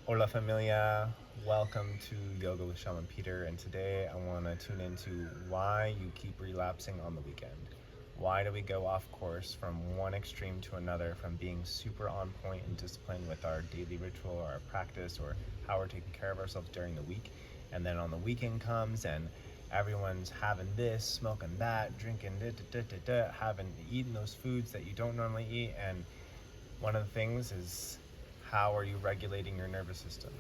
Hola familia, welcome to Yoga with Shaman Peter, and today I want to tune into why you keep relapsing on the weekend. Why do we go off course from one extreme to another, from being super on point and disciplined with our daily ritual or our practice or how we're taking care of ourselves during the week, and then on the weekend comes and everyone's having this, smoking that, drinking having eating those foods that you don't normally eat, and one of the things is, how are you regulating your nervous system?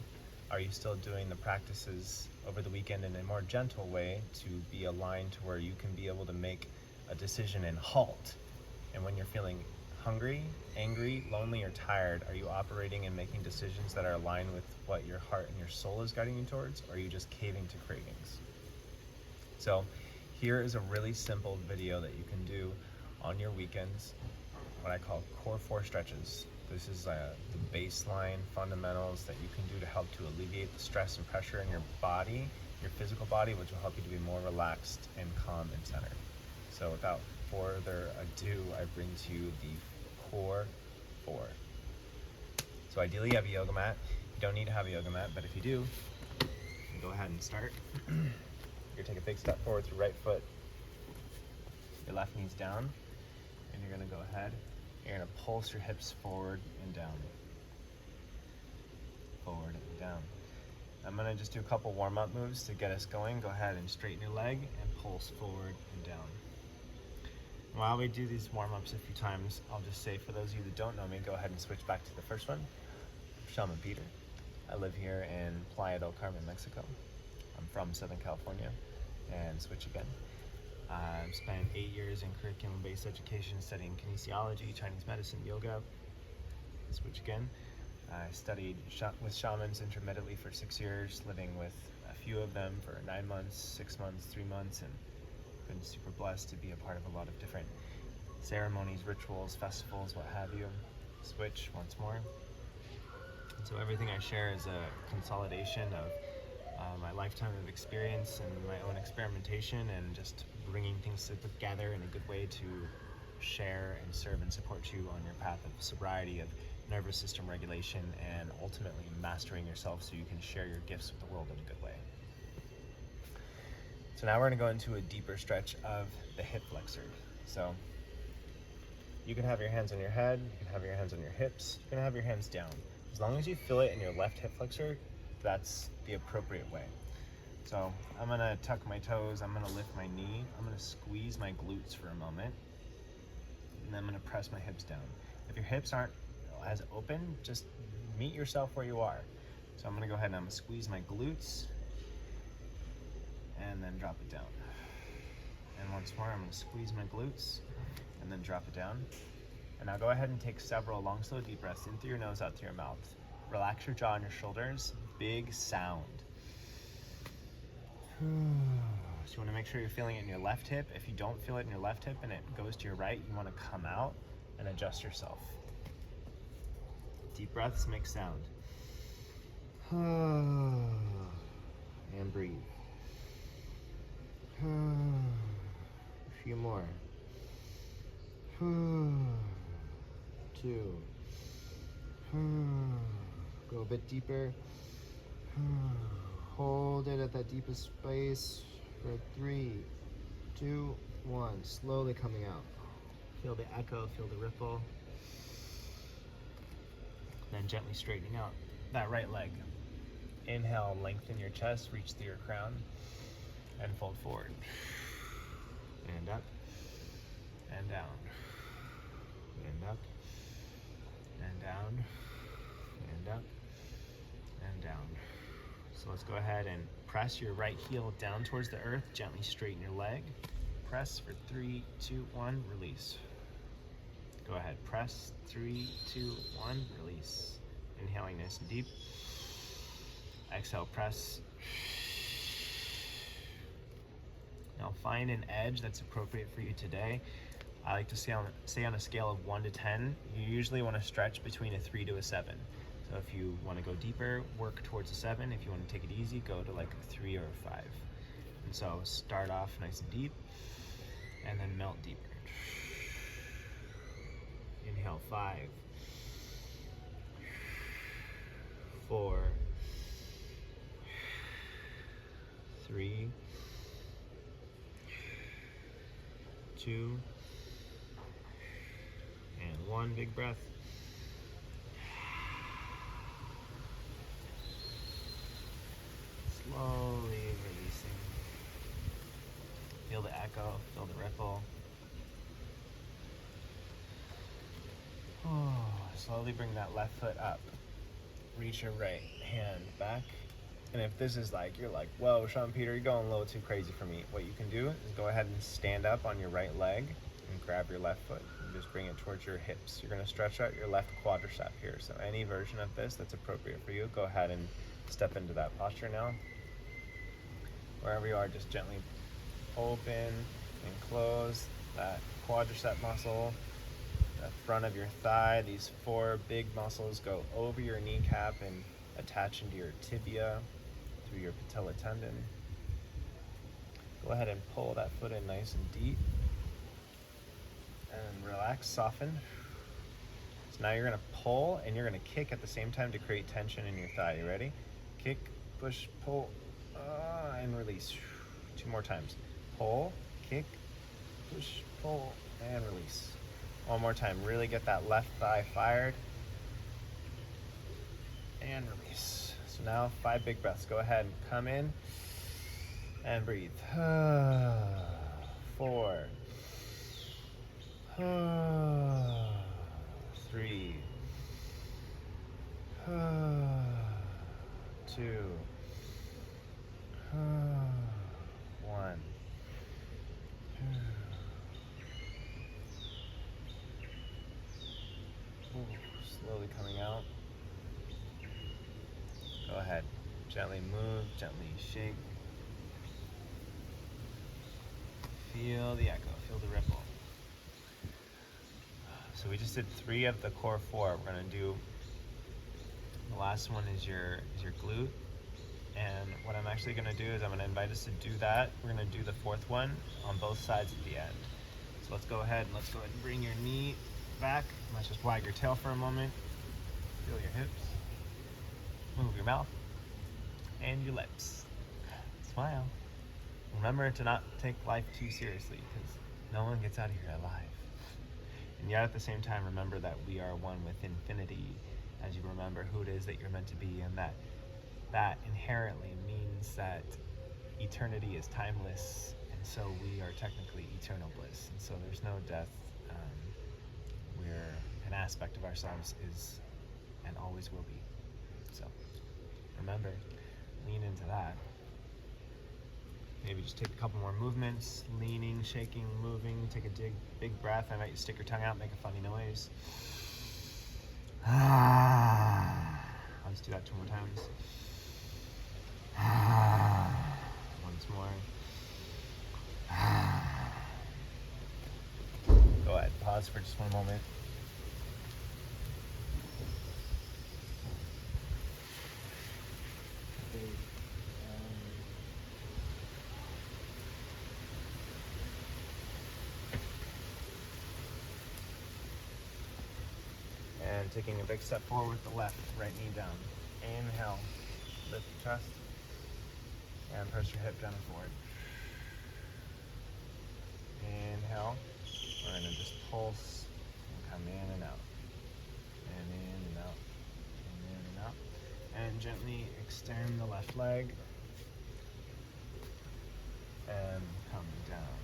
Are you still doing the practices over the weekend in a more gentle way to be aligned to where you can be able to make a decision and halt? And when you're feeling hungry, angry, lonely, or tired, are you operating and making decisions that are aligned with what your heart and your soul is guiding you towards? Or are you just caving to cravings? So here is a really simple video that you can do on your weekends, what I call core 4 stretches. This is the baseline fundamentals that you can do to help to alleviate the stress and pressure in your body, your physical body, which will help you to be more relaxed and calm and centered. So without further ado, I bring to you the core 4. So ideally you have a yoga mat. You don't need to have a yoga mat, but if you do, go ahead and start. You're gonna take a big step forward with your right foot. Your left knee's down, and you're gonna go ahead. You're gonna pulse your hips forward and down. Forward and down. I'm gonna just do a couple warm-up moves to get us going. Go ahead and straighten your leg and pulse forward and down. While we do these warm-ups a few times, I'll just say, for those of you that don't know me, go ahead and switch back to the first one. Shaman Peter. I live here in Playa del Carmen, Mexico. I'm from Southern California. And switch again. I've spent 8 years in curriculum-based education studying kinesiology, Chinese medicine, yoga. Switch again. I studied with shamans intermittently for 6 years, living with a few of them for 9 months, 6 months, 3 months, and been super blessed to be a part of a lot of different ceremonies, rituals, festivals, what have you. Switch once more. And so everything I share is a consolidation of my lifetime of experience and my own experimentation, and just bringing things together in a good way to share and serve and support you on your path of sobriety, of nervous system regulation, and ultimately mastering yourself so you can share your gifts with the world in a good way. So now we're going to go into a deeper stretch of the hip flexor. So you can have your hands on your head, you can have your hands on your hips, you can have your hands down. As long as you feel it in your left hip flexor, that's the appropriate way. So I'm gonna tuck my toes, I'm gonna lift my knee, I'm gonna squeeze my glutes for a moment, and then I'm gonna press my hips down. If your hips aren't as open, just meet yourself where you are. So I'm gonna go ahead and I'm gonna squeeze my glutes, and then drop it down. And once more, I'm gonna squeeze my glutes, and then drop it down. And now go ahead and take several long, slow, deep breaths in through your nose, out through your mouth. Relax your jaw and your shoulders. Big sound. So you want to make sure you're feeling it in your left hip. If you don't feel it in your left hip and it goes to your right, you want to come out and adjust yourself. Deep breaths make sound. And breathe. A few more. 2. Go a bit deeper. Hold it at that deepest space for 3, 2, 1. Slowly coming out. Feel the echo, feel the ripple. Then gently straightening out that right leg. Inhale, lengthen your chest, reach through your crown, and fold forward. And up, and down. And up, and down, and up, and down. So let's go ahead and press your right heel down towards the earth. Gently straighten your leg. Press for 3, 2, 1, release. Go ahead, press, 3, 2, 1, release. Inhaling nice and deep. Exhale, press. Now find an edge that's appropriate for you today. I like to say on a scale of 1 to 10, you usually want to stretch between a 3 to a 7. So if you want to go deeper, work towards a 7. If you want to take it easy, go to like a 3 or a 5. And so start off nice and deep, and then melt deeper. Inhale, 5, 4, 3, 2, and 1. Big breath. Slowly releasing. Feel the echo, feel the ripple. Oh, slowly bring that left foot up. Reach your right hand back. And if this is like, you're like, whoa, Shaman Peter, you're going a little too crazy for me. What you can do is go ahead and stand up on your right leg and grab your left foot and just bring it towards your hips. You're going to stretch out your left quadricep here. So any version of this that's appropriate for you, go ahead and step into that posture now. Wherever you are, just gently open and close that quadricep muscle, the front of your thigh. These 4 big muscles go over your kneecap and attach into your tibia through your patella tendon. Go ahead and pull that foot in nice and deep and relax, soften. So now you're going to pull and you're going to kick at the same time to create tension in your thigh. You ready? Kick, push, pull, and release. 2 more times. Pull, kick, push, pull, and release. 1 more time. Really get that left thigh fired. And release. So now 5 big breaths. Go ahead and come in and breathe. 4, 3, 2, 1. Slowly coming out. Go ahead. Gently move, gently shake. Feel the echo, feel the ripple. So we just did 3 of the core 4. We're going to do, the last one is your glute. And what I'm actually going to do is I'm going to invite us to do that. We're going to do the 4th one on both sides at the end. So let's go ahead and bring your knee back. Let's just wag your tail for a moment. Feel your hips. Move your mouth and your lips. Smile. Remember to not take life too seriously because no one gets out of here alive. And yet at the same time, remember that we are one with infinity as you remember who it is that you're meant to be, and that inherently means that eternity is timeless, and so we are technically eternal bliss. And so there's no death. We're an aspect of ourselves is and always will be. So remember, lean into that. Maybe just take a couple more movements, leaning, shaking, moving. Take a big breath. I invite you to stick your tongue out, make a funny noise. I'll just do that 2 more times. Once more. Go ahead, pause for just 1 moment. And taking a big step forward with the left, right knee down. Inhale, lift your chest, and press your hip down and forward. Inhale, we're going to just pulse and come in and out. And in and out, and in and out. And gently extend the left leg. And coming down,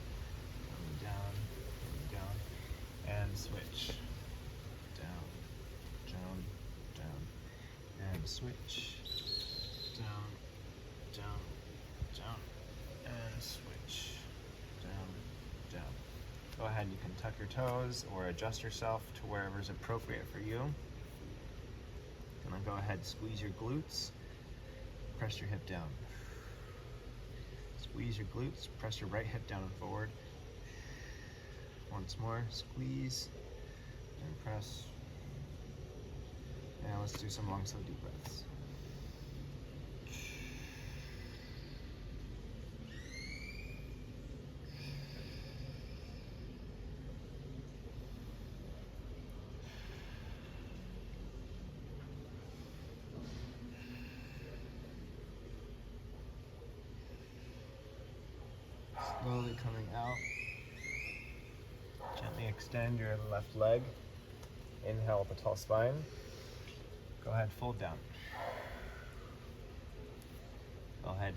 coming down, coming down. And switch. Down, down, down. And switch. Down, down, down. And switch. Down, down. Go ahead, you can tuck your toes or adjust yourself to wherever is appropriate for you. And then go ahead, squeeze your glutes, press your hip down. Squeeze your glutes, press your right hip down and forward. Once more, squeeze and press. Now let's do some long, slow, deep breaths. Slowly coming out. Gently extend your left leg. Inhale with a tall spine. Go ahead, fold down. Go ahead,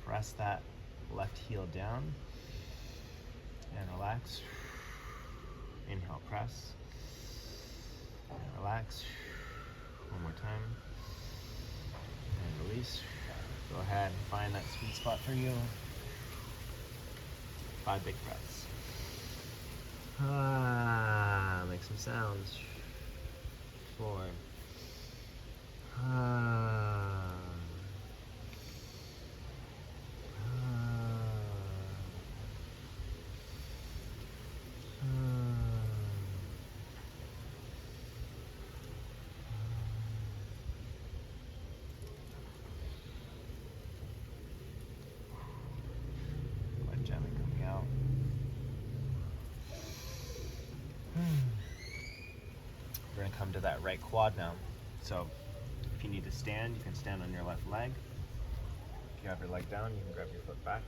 press that left heel down and relax. Inhale, press and relax. One more time and release. Go ahead and find that sweet spot for you. 5 big breaths. Make some sounds. 4. Gently coming out. We're going to come to that right quad now. So if you need to stand, you can stand on your left leg. If you have your leg down, you can grab your foot back.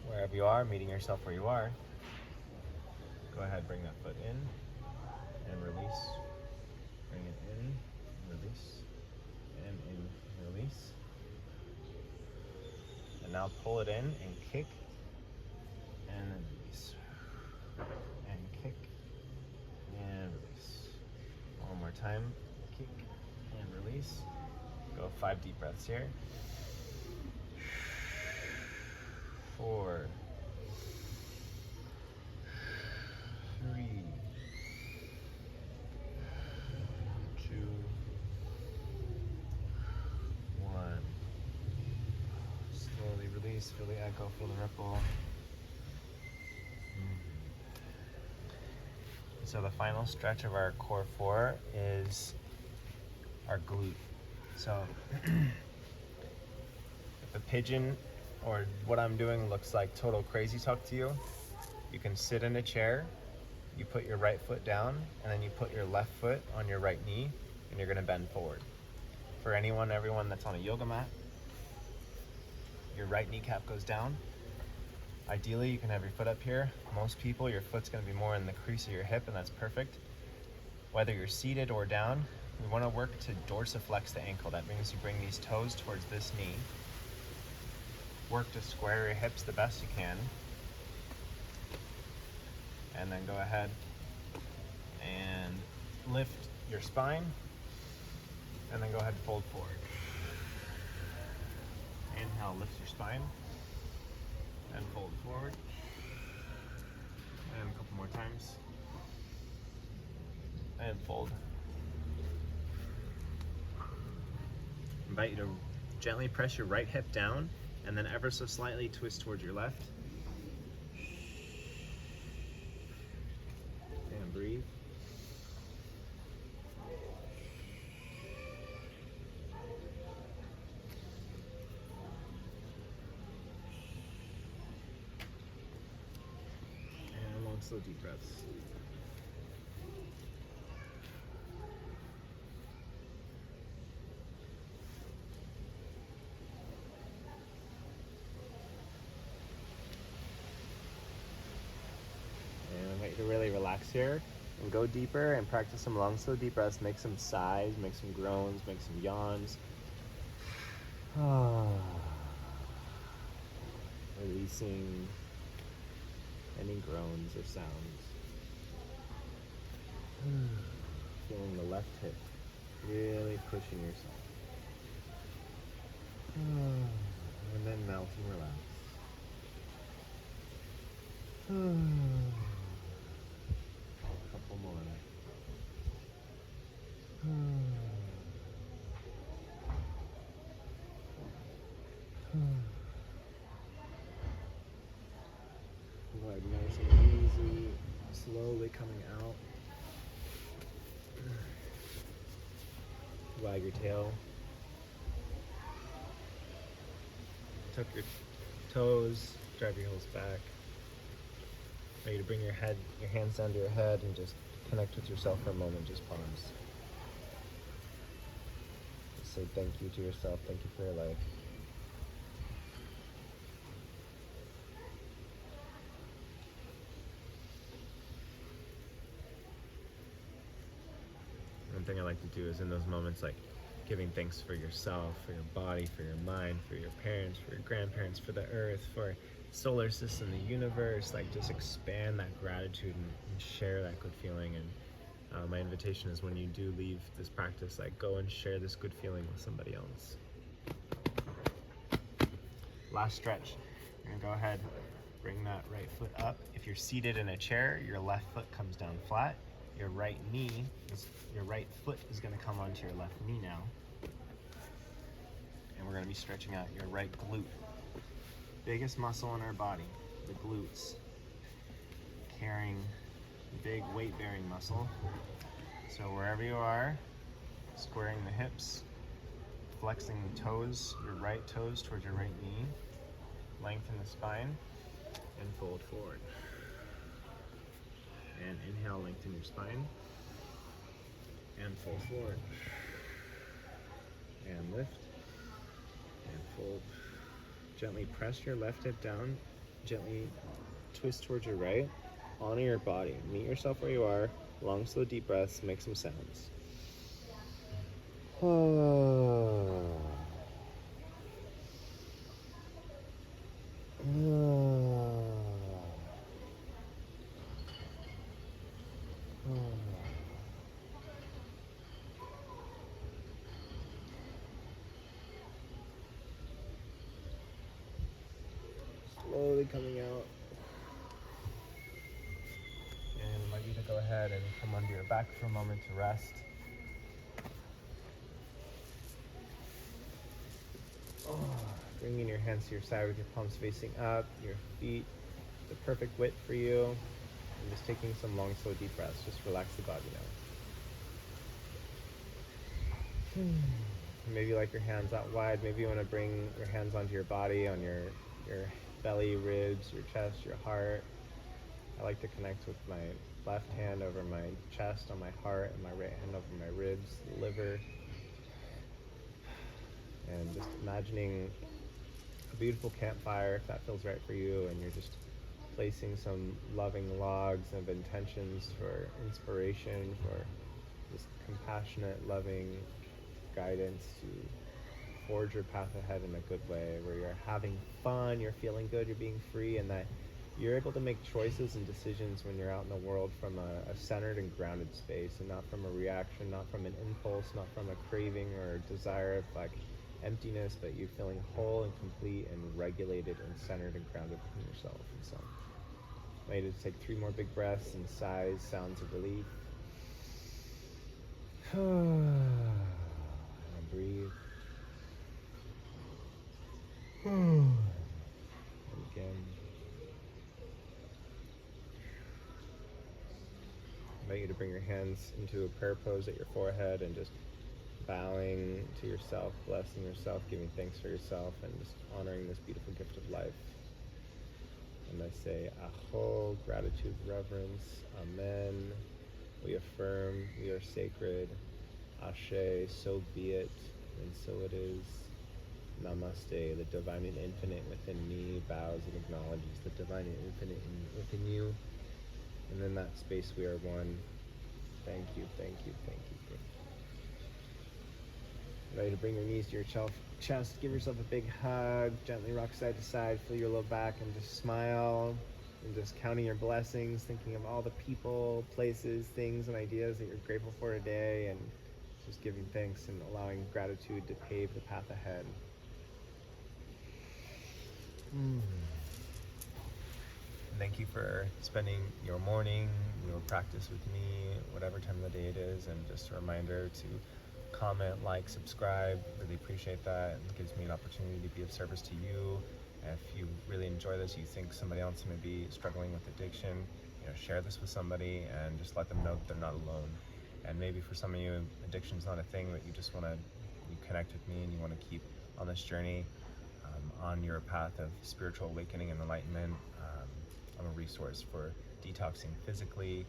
Wherever you are, meeting yourself where you are, go ahead, bring that foot in and release. Bring it in, release, and in, release. And now pull it in and kick, and then release. And kick, and release. One more time, kick, and release. Go 5 deep breaths here. 4, 3, 2, 1. Slowly release, feel the echo, feel the ripple. So the final stretch of our core 4 is our glute. So if a pigeon or what I'm doing looks like total crazy talk to you, you can sit in a chair, you put your right foot down, and then you put your left foot on your right knee, and you're gonna bend forward. For everyone that's on a yoga mat, your right kneecap goes down. Ideally, you can have your foot up here. Most people, your foot's gonna be more in the crease of your hip, and that's perfect. Whether you're seated or down, we wanna work to dorsiflex the ankle. That means you bring these toes towards this knee. Work to square your hips the best you can. And then go ahead and lift your spine. And then go ahead and fold forward. Inhale, lift your spine. And fold forward. And a couple more times. And fold. Invite you to gently press your right hip down and then ever so slightly twist towards your left. And breathe. And long, slow, deep breaths. And I invite you to really relax here and go deeper and practice some long, slow, deep breaths. Make some sighs, make some groans, make some yawns. Releasing any groans or sounds. Feeling the left hip, really pushing yourself. And then melt and relax. A couple more. Go ahead, nice and easy, slowly coming out. Wag your tail. Tuck your toes, drive your heels back. Ready to bring your hands down to your head and just connect with yourself for a moment, just pause. Just say thank you to yourself, thank you for your life. thing I like to do is in those moments, like giving thanks for yourself, for your body, for your mind, for your parents, for your grandparents, for the earth, for solar system, the universe, like just expand that gratitude and share that good feeling. And my invitation is, when you do leave this practice, like go and share this good feeling with somebody else. Last stretch. You're gonna go ahead, bring that right foot up. If you're seated in a chair, your left foot comes down flat. Your right foot is gonna come onto your left knee now. And we're gonna be stretching out your right glute. Biggest muscle in our body, the glutes. Carrying big weight-bearing muscle. So wherever you are, squaring the hips, flexing the toes, your right toes towards your right knee, lengthen the spine, and fold forward. And inhale, lengthen your spine, and fold forward. And lift, and fold. Gently press your left hip down, gently twist towards your right, honor your body. Meet yourself where you are, long, slow, deep breaths, make some sounds. Slowly coming out. And I invite you to go ahead and come onto your back for a moment to rest. Bringing your hands to your side with your palms facing up, your feet the perfect width for you. And just taking some long, slow, deep breaths. Just relax the body now. Maybe you like your hands out wide. Maybe you want to bring your hands onto your body, on your belly, ribs, your chest, your heart. I like to connect with my left hand over my chest, on my heart, and my right hand over my ribs, the liver. And just imagining a beautiful campfire, if that feels right for you, and you're just placing some loving logs of intentions for inspiration, for just compassionate, loving guidance to forge your path ahead in a good way, where you're having fun, you're feeling good, you're being free, and that you're able to make choices and decisions when you're out in the world from a centered and grounded space, and not from a reaction, not from an impulse, not from a craving or desire of like emptiness, but you're feeling whole and complete and regulated and centered and grounded within yourself. And so I want you to take 3 more big breaths and sighs, sounds of relief. And breathe. And again. I invite you to bring your hands into a prayer pose at your forehead and just bowing to yourself, blessing yourself, giving thanks for yourself, and just honoring this beautiful gift of life. And I say, Aho, gratitude, reverence, Amen. We affirm we are sacred. Ashe, so be it, and so it is. Namaste. The divine and infinite within me bows and acknowledges the divine and infinite within you. And in that space we are one. Thank you, thank you, thank you, thank you. Ready to bring your knees to your chest, give yourself a big hug, gently rock side to side, feel your low back, and just smile, and just counting your blessings, thinking of all the people, places, things, and ideas that you're grateful for today, and just giving thanks and allowing gratitude to pave the path ahead. Thank you for spending your morning, your practice with me, whatever time of the day it is, and just a reminder to comment, like, subscribe. Really appreciate that. It gives me an opportunity to be of service to you. And if you really enjoy this, you think somebody else may be struggling with addiction, share this with somebody and just let them know that they're not alone. And maybe for some of you, addiction's not a thing, but you just want to connect with me and you want to keep on this journey on your path of spiritual awakening and enlightenment. I'm a resource for detoxing physically,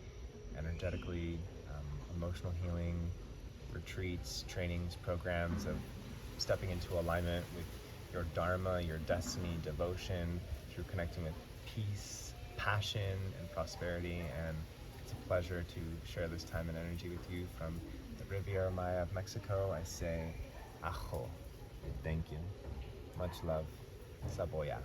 energetically, emotional healing, retreats, trainings, programs of stepping into alignment with your dharma, your destiny, devotion, through connecting with peace, passion, and prosperity. And it's a pleasure to share this time and energy with you from the Riviera Maya of Mexico, I say ajo. Thank you. Much love. Saboya.